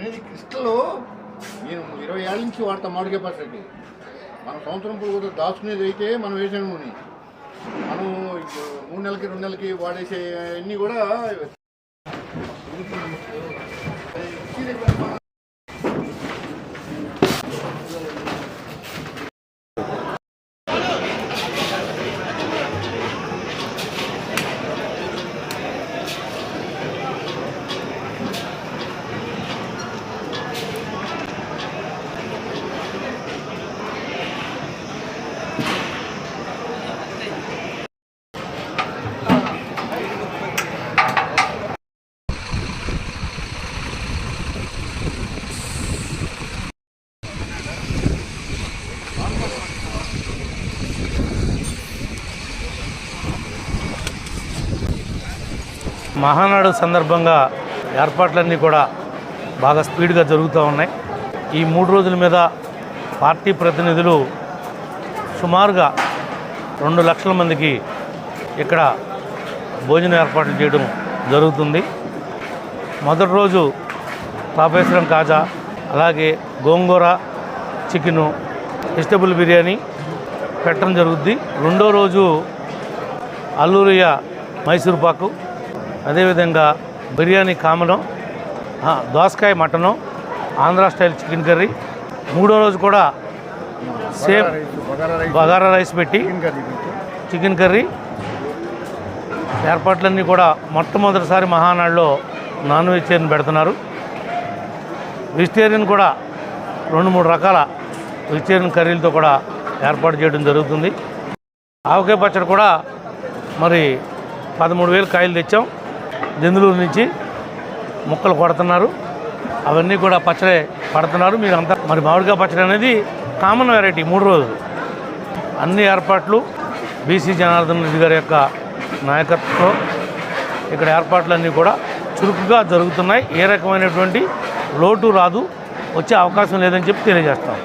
అనేది క్రిస్టల్ నేను 20 ఏళ్ళ నుంచి వాడతాం మామిడికాయ పచ్చడికి. మన సంవత్సరం కూడా దాచుకునేది అయితే మనం వేసాను నూనె, మనం 3 నెలలకి 2 నెలలకి వాడేసే అన్నీ కూడా మహానాడు సందర్భంగా ఏర్పాట్లన్నీ కూడా బాగా స్పీడ్గా జరుగుతూ ఉన్నాయి. ఈ 3 రోజుల మీద పార్టీ ప్రతినిధులు సుమారుగా 2 లక్షల మందికి ఇక్కడ భోజన ఏర్పాట్లు చేయడం జరుగుతుంది. మొదటి రోజు తాపేశ్వరం కాజా, అలాగే గోంగూర చికెను, వెజిటబుల్ బిర్యానీ పెట్టడం జరుగుద్ది. రెండో రోజు అల్లూరియ మైసూర్ పాకు, అదేవిధంగా బిర్యానీ కామను, దోసకాయ mutton, Andhra style chicken curry. మూడో రోజు కూడా సేమ్ బగారా రైస్ పెట్టి చికెన్ కర్రీ. ఏర్పాట్లన్నీ కూడా మొట్టమొదటిసారి మహానాడులో నాన్ వెజిటేరియన్ పెడుతున్నారు. వెజిటేరియన్ కూడా 2-3 రకాల వెజిటేరియన్ కర్రీలతో కూడా ఏర్పాటు చేయడం జరుగుతుంది. ఆవకాయ పచ్చడి కూడా మరి 13,000 కాయలు తెచ్చాం. జందులూరు నుంచి ముక్కలు కొడుతున్నారు, అవన్నీ కూడా పచ్చడి పడుతున్నారు. మీరు అంతా మరి మామిడికాయ పచ్చడి అనేది కామన్ వెరైటీ 3 రోజులు. అన్ని ఏర్పాట్లు బీసీ జనార్దన్ రెడ్డి గారి యొక్క నాయకత్వంలో ఇక్కడ ఏర్పాట్లన్నీ కూడా చురుకుగా జరుగుతున్నాయి. ఏ రకమైనటువంటి లోటు రాదు, వచ్చే అవకాశం లేదని చెప్పి తెలియజేస్తాం.